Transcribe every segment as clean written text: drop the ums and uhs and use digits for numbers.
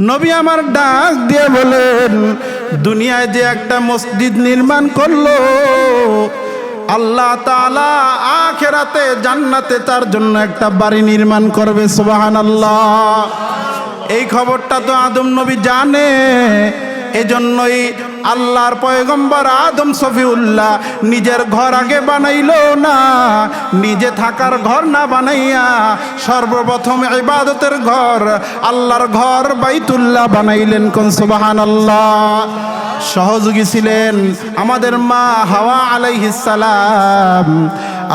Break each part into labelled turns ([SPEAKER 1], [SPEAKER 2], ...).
[SPEAKER 1] নবী আমার ডাক দিয়ে বলেন, দুনিয়ায় যে একটা মসজিদ নির্মাণ করলো, আল্লাহ তাআলা আখিরাতে জান্নাতে তার জন্য একটা বাড়ি নির্মাণ করবে। সুবহানাল্লাহ। এই খবরটা তো আদম নবী জানে। এজন্যই আল্লাহর পয়গম্বর আদম সফিউল্লাহ নিজের ঘর আগে বানাইলো না, নিজে থাকার ঘর না বানাইয়া সর্বপ্রথম ইবাদতের ঘর আল্লাহর ঘর বাইতুল্লাহ বানাইলেন। কোন সুবহানাল্লাহ। সহযোগী ছিলেন আমাদের মা হাওয়া আলাইহিস সালাম।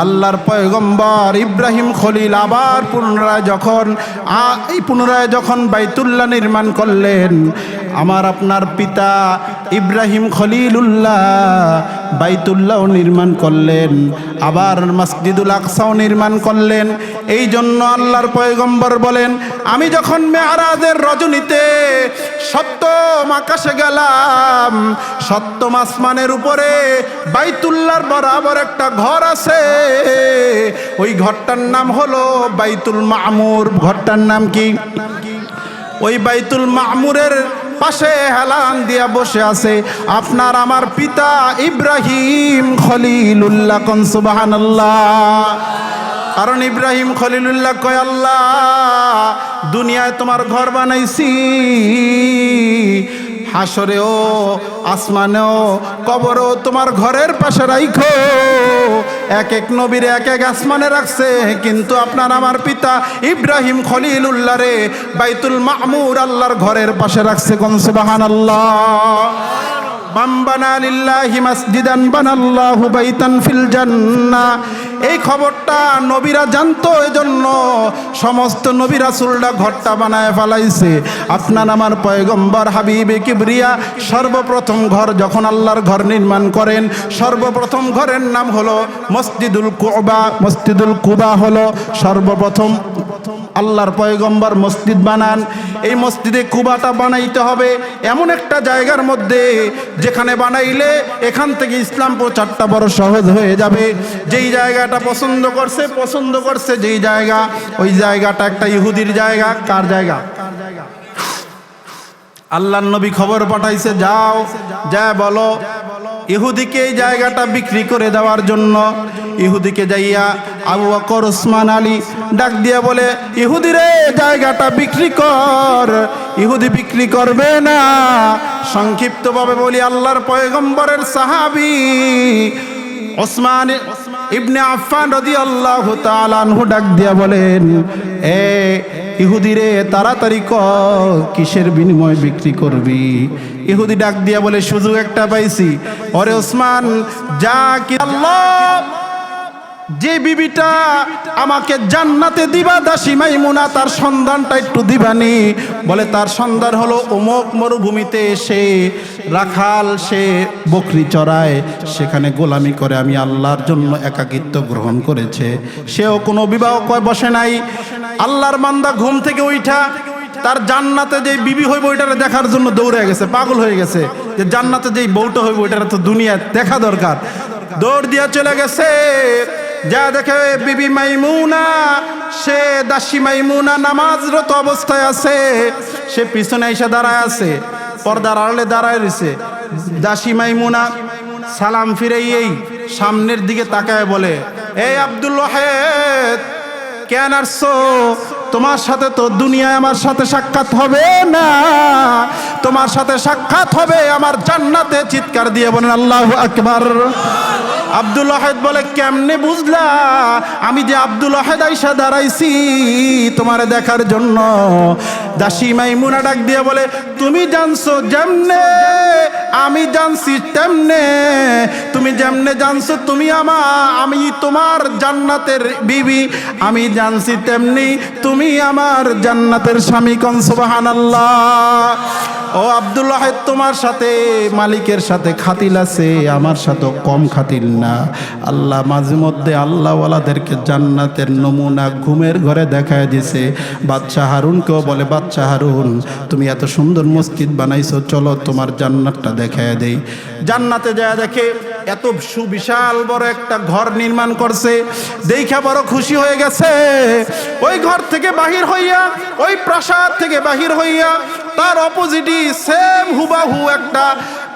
[SPEAKER 1] আল্লাহর পয়গম্বর ইব্রাহিম খলিল আবার পুনরায় যখন বাইতুল্লাহ নির্মাণ করলেন, আমার আপনার পিতা ইব্রাহিম খলিলুল্লাহ বাইতুল্লাহ নির্মাণ করলেন, আবার মসজিদুল আকসাও নির্মাণ করলেন। এই জন্য আল্লাহর পয়গম্বর বলেন, আমি যখন মেরাজের রজনীতে সপ্তম আকাশে গেলাম, সপ্তম আসমানের উপরে বাইতুল্লাহর বরাবর একটা ঘর আছে, ওই ঘরটার নাম হলো বাইতুল মামুর। ঘরটার নাম কি? ওই বাইতুল মামুরের পাশে হেলান দিয়া বসে আছে আপনার আমার পিতা ইব্রাহিম খলিলুল্লাহ। কোন সুবহানাল্লাহ। কারণ ইব্রাহিম খলিলুল্লাহ কয়, আল্লাহ দুনিয়ায় তোমার ঘর বানাইছি, হাসরেও আসমানেও কবরও তোমার ঘরের পাশে রাইখো। এক এক নবীর এক এক আসমানে রাখছে, কিন্তু আপনার আমার পিতা ইব্রাহিম খলিলুল্লাহ রে বাইতুল মামুর আল্লাহর ঘরের পাশে রাখছে। কোন সুবহানাল্লাহ। মান বানা লিল্লাহি মাসজিদান বানাল্লাহু বাইতান ফিল জান্নাহ। এই খবরটা নবীরা জানতো, এজন্য সমস্ত নবী রাসূলরা ঘরটা বানায় ফেলাইছে। আপনার আমার পয়গম্বর হাবিবে কিবরিয়া সর্বপ্রথম ঘর যখন আল্লাহর ঘর নির্মাণ করেন, সর্বপ্রথম ঘরের নাম হলো মসজিদুল কুবা। মসজিদুল কুবা হলো সর্বপ্রথম আল্লাহর পয়গম্বর মসজিদ বানান। এই মসজিদে কুবাটা বানাইতে হবে এমন একটা জায়গার মধ্যে, যেখানে বানাইলে এখান থেকে ইসলাম প্রচারটা বড় সহজ হয়ে যাবে। যেই জায়গাটা পছন্দ করছে যেই জায়গা, ওই জায়গাটা একটা ইহুদির জায়গা। কার জায়গা? আল্লাহর নবী খবর পাঠাইছে, যাও যা বলো ইহুদিকে এই জায়গাটা বিক্রি করে দেওয়ার জন্য। ইহুদিকে যাইয়া আবু বকর ওসমান আলী ডাক দিয়া বলে, ইহুদিরে জায়গাটা বিক্রি কর। ইহুদি বিক্রি করবে না। সংক্ষিপ্তভাবে বলি, আল্লাহর পয়গম্বরের সাহাবী ওসমান ইবনে আফফান রাদিয়াল্লাহু তাআলা আনহু ডাক দিয়া বলেন, এ ইহুদিরে তাড়াতাড়ি কর, কিসের বিনিময়ে বিক্রি করবি? ইহুদি ডাক দিয়া বলে, সুযোগ একটা পাইছি। ওরে ওসমান, যা কি আল্লাহ যে বিবিটা আমাকে জান্নাতে দিবা দাসী মাইমুনা, তার সন্ধানটা একটু দিবানি। বলে তার সন্ধান হলো অমুক মরুভূমিতে সে রাখাল, সে বকরি চড়ায়, সেখানে গোলামি করে আমি আল্লাহর জন্য একাকিত্ব গ্রহণ করেছে। সেও কোনো বিবাহ বসে নাই। আল্লাহর বান্দা ঘুম থেকে উঠা তার জান্নাতে যেই বিবি হইব ওইটারে দেখার জন্য দৌড়ে গেছে, পাগল হয়ে গেছে যে জান্নাতে যেই বউটা হইব ওইটারে তো দুনিয়া দেখা দরকার। দৌড় দিয়া চলে গেছে, যা দেখে বিবি মাইমুনা, সে দাসী মাইমুনা নামাজরত অবস্থায় আছে। সে পিছনে এসে দাঁড়ায় আছে, পর্দার আড়ালে দাঁড়ায় রয়েছে। দাসী মাইমুনা সালাম ফিরাইয়েই সামনের দিকে তাকায় বলে, এই আব্দুল ওয়াহেদ, কেন আসছো? তোমার সাথে তো দুনিয়ায় আমার সাথে সাক্ষাৎ হবে না, তোমার সাথে সাক্ষাৎ হবে আমার জান্নাতে। চিৎকার দিয়ে বলেন আল্লাহু আকবার। আব্দুল ওয়াহেদ বলে, কেমনে বুঝলা? আমি যে আব্দুল ওয়াহেদ আইসা দাঁড়াইছি তোমারে দেখার জন্য। দাসী মাইমুনা ডাক দিয়ে বলে, তুমি জানছো যেমনে আমি জানছি তেমনে। তুমি যেমনে জানছো আমি তোমার জান্নাতের বিবি, আমি জানছি তেমনি তুমি আমার জান্নাতের স্বামী। কোন সুবহানাল্লাহ। ও আব্দুল ওয়াহেদ, তোমার সাথে মালিকের সাথে খাতিল আছে, আমার সাথে কম খাতিল না। আল্লাহ মাঝে মধ্যে আল্লাহওয়ালাদেরকে জান্নাতের নমুনা ঘুমের ঘরে দেখায় দিছে। বাদশাহ হারুনকেও বলে, বাদশাহ হারুন, তুমি এত সুন্দর মসজিদ বানাইছো, চলো তোমার জান্নাতটা দেখায় দেই। জান্নাতে যায় দেখে এত সুবিশাল বড় একটা ঘর নির্মাণ করছে, দেখা বড় খুশি হয়ে গেছে। ওই ঘর থেকে বাহির হইয়া, ওই প্রাসাদ থেকে বাহির হইয়া তার অপোজিটই সেম হুবাহু একটা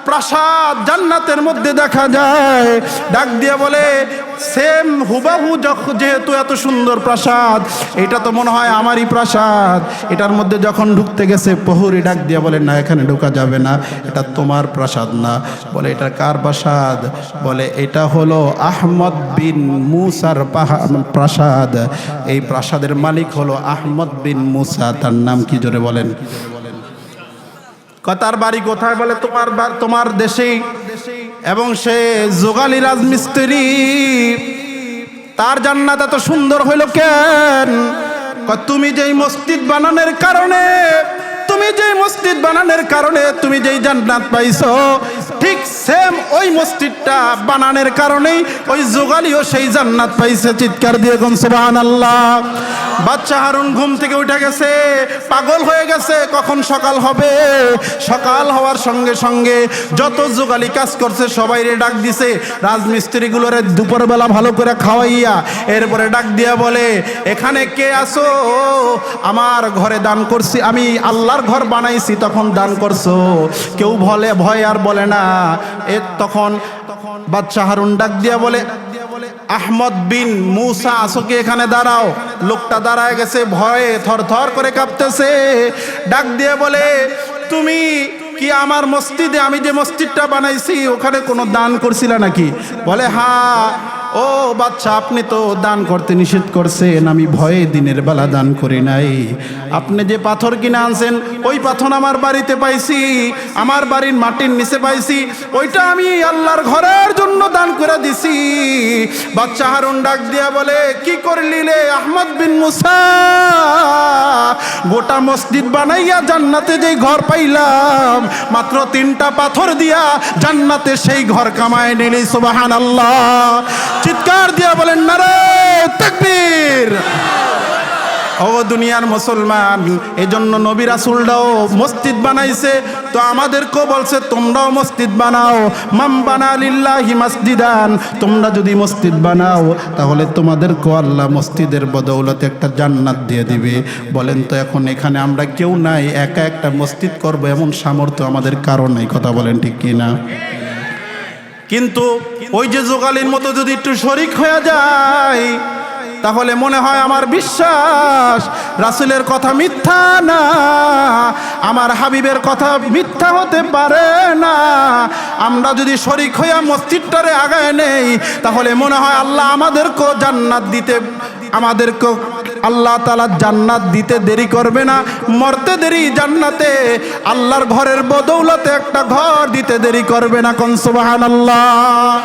[SPEAKER 1] প্রাসাদ জান্নাতের মধ্যে দেখা যায়। ডাক দিয়ে বলে, সেম হুবাহু যেহেতু এত সুন্দর প্রাসাদ, এটা তো মনে হয় আমারই প্রাসাদ। এটার মধ্যে যখন ঢুকতে গেছে প্রহরী ডাক দিয়ে বলে, না এখানে ঢোকা যাবে না, এটা তোমার প্রাসাদ না। বলে এটা কার প্রাসাদ? বলে এটা হলো আহমদ বিন মুসার প্রাসাদ। এই প্রাসাদের মালিক হলো আহমদ বিন মুসা। তার নাম কি জোরে বলেন? তার বাড়ি কোথায়? বলে তোমার দেশেই, এবং সে জোগালি রাজমিস্ত্রি। তার জান্নাত এত সুন্দর হইল কেন? তুমি যেই মসজিদ বানানোর কারণে, তুমি যেই জান্নাত পাইছো, ঠিক সেম ওই মসজিদটা বানানোর কারণেই ওই জোগালিও সেই জান্নাত পাইছে। চিৎকার দিয়ে কোন সুবহানাল্লাহ। বাচ্চা হারুন ঘুম থেকে উঠে গেছে, পাগল হয়ে গেছে, কখন সকাল হবে। সকাল হওয়ার সঙ্গে সঙ্গে যত জোগালি কাজ করছে সবাইরে ডাক দিছে, রাজমিস্ত্রিগুলোরে দুপুরবেলা ভালো করে খাওয়াইয়া এরপরে ডাক দিয়া বলে, এখানে কে আসো? আমার ঘরে দান করছি, আমি আল্লাহর ঘর বানাইছি, তখন দান করছো। কেউ বলে ভয় আর বলে না। তখন বাচ্চা হারুন ডাক দিয়া বলে, আহমদ বিন মুসা আসো কি এখানে? দাঁড়াও। লোকটা দাঁড়ায় গেছে, ভয়ে থরথর করে কাঁপতেছে। ডাক দিয়ে বলে, তুমি কি আমার মসজিদে, আমি যে মসজিদটা বানাইছি ওখানে কোনো দান করছিলা নাকি? বলে হ্যাঁ। ও বাচ্চা, আপনি তো দান করতে নিষেধ করছেন, আমি ভয়ে দিনের বেলা দান করি নাই। আপনি যে পাথর কিনে আনছেন ওই পাথর আমার বাড়িতে পাইছি, আমার বাড়ির মাটির নিচে পাইছি, ওইটা আমি আল্লাহর ঘরের জন্য দান করে দিছি। বাচ্চা হারুন ডাক দিয়া বলে, কি করলি রে আহমদ বিন মুসা? গোটা মসজিদ বানাইয়া জান্নাতে যেই ঘর পাইলাম, মাত্র 3টা পাথর দিয়া জান্নাতে সেই ঘর কামায় নিলি। সুবহানাল্লাহ। চিৎকার দিয়া বলেন নারে তাকবীর। ও দুনিয়ার মুসলমান, এজন্য নবী রাসূলরাও মসজিদ বানাইছে, তো আমাদেরকেও বলছে তোমরাও মসজিদ বানাও। মান বানা লিল্লাহি মাসজিদান, তোমরা যদি মসজিদ বানাও তাহলে তোমাদেরকেও আল্লাহ মসজিদের বদৌলতে একটা জান্নাত দিয়ে দিবে। বলেন তো এখন এখানে আমরা কেউ নাই, একা একটা মসজিদ করব এমন সামর্থ্য আমাদের কারো নাই। কথা বলেন ঠিক কি না? কিন্তু ওই যে জোগালির মতো যদি একটু শরিক হয়ে যায়, তাহলে মনে হয় আমার বিশ্বাস রাসূলের কথা মিথ্যা না, আমার হাবিবের কথা মিথ্যা হতে পারে না। আমরা যদি শরিক হইয়া মসজিদটারে আগায় নেই, তাহলে মনে হয় আল্লাহ আমাদেরকেও জান্নাত দিতে, আমাদেরকেও আল্লাহ তাআলা জান্নাত দিতে দেরি করবে না, মরতে দেরি জান্নাতে আল্লাহর ঘরের বদৌলতে একটা ঘর দিতে দেরি করবে না। কোন সুবহানাল্লাহ।